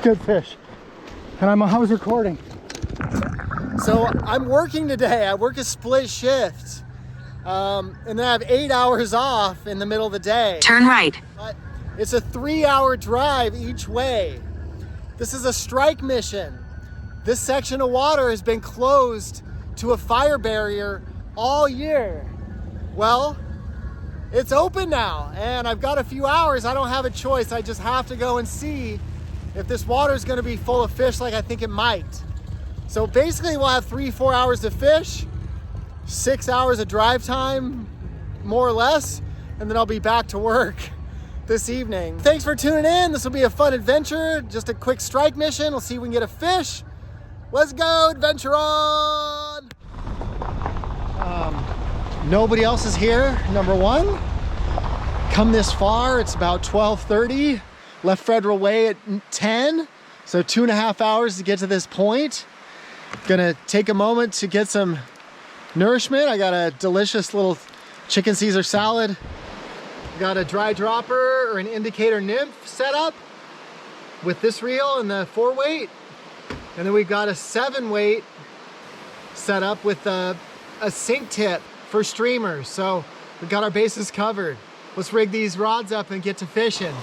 Good fish. And I was recording. So I'm working today. I work a split shift. And then I have 8 hours off in the middle of the day. Turn right. But it's a 3-hour drive each way. This is a strike mission. This section of water has been closed to a fire barrier all year. Well, it's open now, and I've got a few hours. I don't have a choice. I just have to go and see if this water is going to be full of fish like I think it might. So basically we'll have 3-4 hours to fish, 6 hours of drive time, more or less, and then I'll be back to work this evening. Thanks for tuning in. This will be a fun adventure, just a quick strike mission. We'll see if we can get a fish. Let's go, adventure on! Nobody else is here, number one. Come this far, it's about 12:30. Left Federal Way at 10, so 2.5 hours to get to this point. Gonna take a moment to get some nourishment. I got a delicious little chicken Caesar salad. Got a dry dropper or an indicator nymph set up with this reel and the 4-weight. And then we've got a 7-weight set up with a sink tip for streamers. So we've got our bases covered. Let's rig these rods up and get to fishing.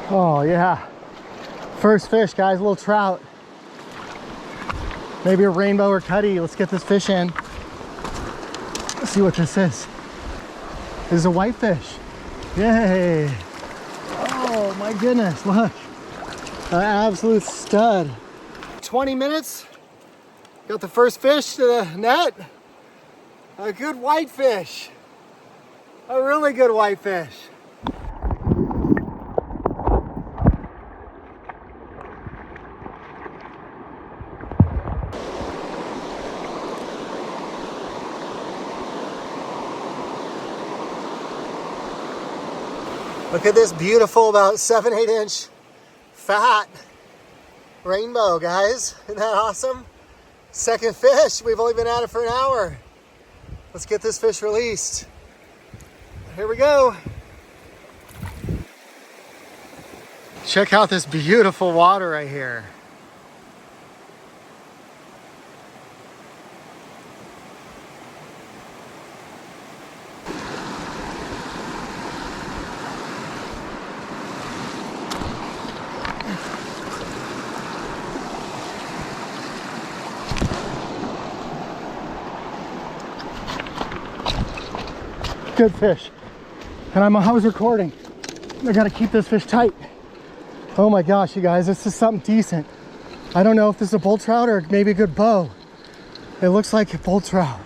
Oh yeah, first fish, guys, a little trout. Maybe a rainbow or cutty. Let's get this fish in. Let's see what this is. This is a whitefish. Yay. Oh my goodness, look. An absolute stud. 20 minutes, got the first fish to the net. A good whitefish. A really good whitefish. Look at this beautiful, about 7-8 inch fat rainbow, guys. Isn't that awesome? Second fish. We've only been at it for an hour. Let's get this fish released. Here we go. Check out this beautiful water right here. Good fish. And I was recording. I gotta keep this fish tight. Oh my gosh, you guys, this is something decent. I don't know if this is a bull trout or maybe a good bow. It looks like a bull trout.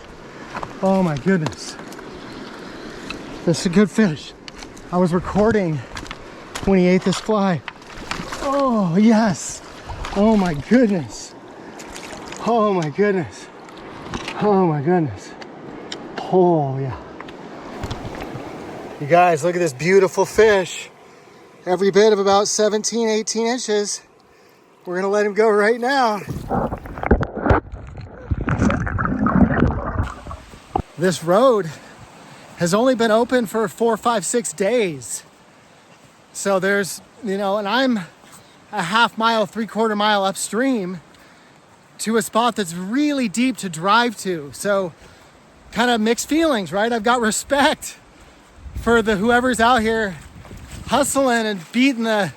Oh my goodness. This is a good fish. I was recording when he ate this fly. Oh yes. Oh my goodness. Oh my goodness. Oh my goodness. Oh yeah. You guys, look at this beautiful fish. Every bit of about 17, 18 inches. We're gonna let him go right now. This road has only been open for 4, 5, 6 days. So there's, and I'm a half mile, 3/4 mile upstream to a spot that's really deep to drive to. So kind of mixed feelings, right? I've got respect for whoever's out here hustling and beating the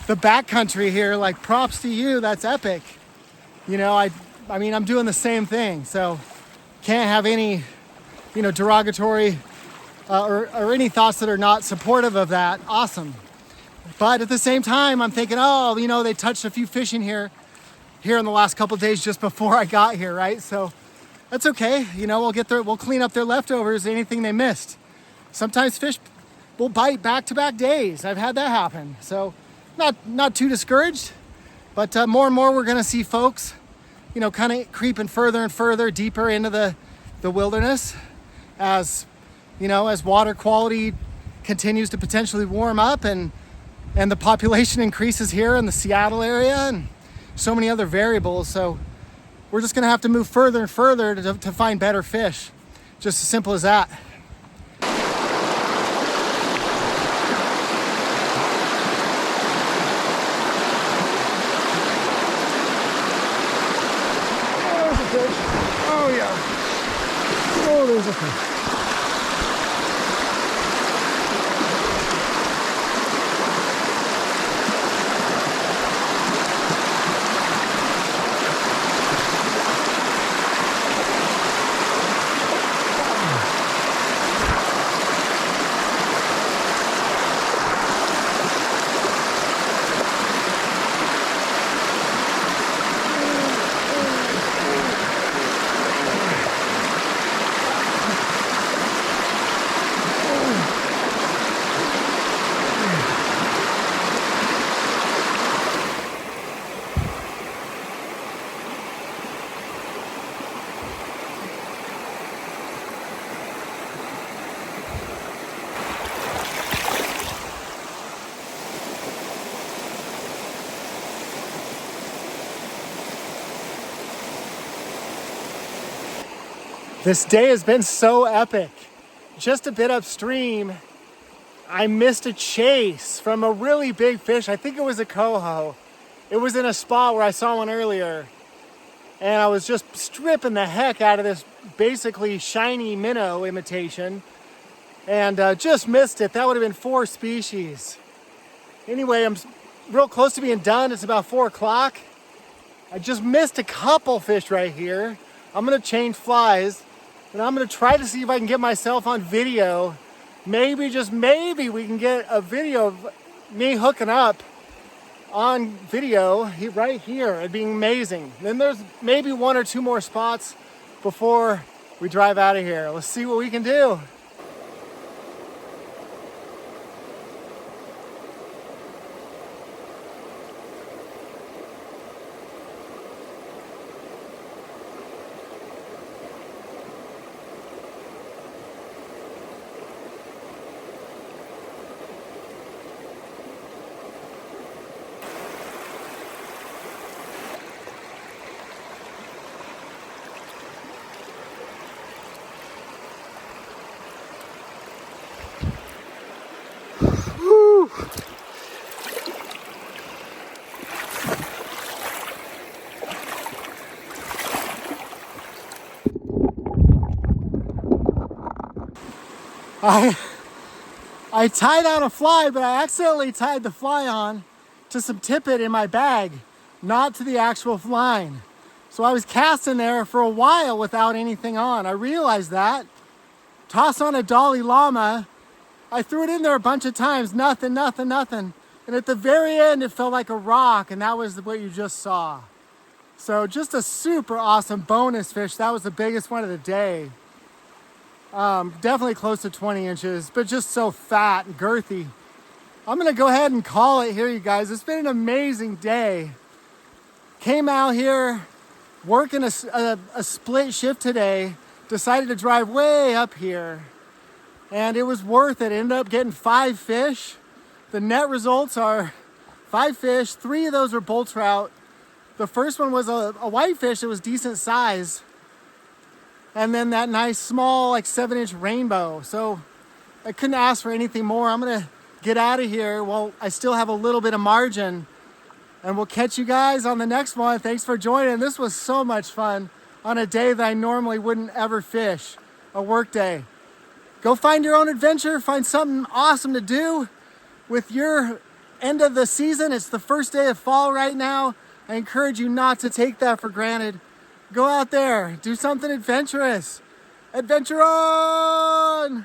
backcountry here. Like, props to you. That's epic. I mean, I'm doing the same thing. So can't have any, derogatory or any thoughts that are not supportive of that. Awesome. But at the same time, I'm thinking, they touched a few fish in here in the last couple of days just before I got here, right? So that's okay. We'll clean up their leftovers, anything they missed. Sometimes fish will bite back-to-back days. I've had that happen. So not too discouraged, but more and more we're gonna see folks, kind of creeping further and further deeper into the the wilderness as, as water quality continues to potentially warm up and the population increases here in the Seattle area and so many other variables. So we're just gonna have to move further and further to find better fish. Just as simple as that. There's a fish. Oh yeah. Oh, there's a fish. This day has been so epic. Just a bit upstream, I missed a chase from a really big fish. I think it was a coho. It was in a spot where I saw one earlier. And I was just stripping the heck out of this basically shiny minnow imitation. And just missed it. That would have been 4 species. Anyway, I'm real close to being done. It's about 4 o'clock. I just missed a couple fish right here. I'm gonna change flies. And I'm gonna try to see if I can get myself on video. Maybe, just maybe, we can get a video of me hooking up on video right here. It'd be amazing. Then there's maybe 1 or 2 more spots before we drive out of here. Let's see what we can do. I tied on a fly, but I accidentally tied the fly on to some tippet in my bag, not to the actual line. So I was casting there for a while without anything on. I realized that. Toss on a dolly llama. I threw it in there a bunch of times, nothing. And at the very end, it felt like a rock, and that was what you just saw. So just a super awesome bonus fish. That was the biggest one of the day. Definitely close to 20 inches, but just so fat and girthy. I'm gonna go ahead and call it here, you guys. It's been an amazing day. Came out here working a split shift today. Decided to drive way up here, and it was worth it. Ended up getting 5 fish. The net results are 5 fish. 3 of those were bull trout. The first one was a whitefish that was decent size. And then that nice small, like 7-inch rainbow. So I couldn't ask for anything more. I'm gonna get out of here. Well, I still have a little bit of margin, and we'll catch you guys on the next one. Thanks for joining. This was so much fun on a day that I normally wouldn't ever fish, a work day. Go find your own adventure. Find something awesome to do with your end of the season. It's the first day of fall right now. I encourage you not to take that for granted. Go out there, do something adventurous. Adventure on!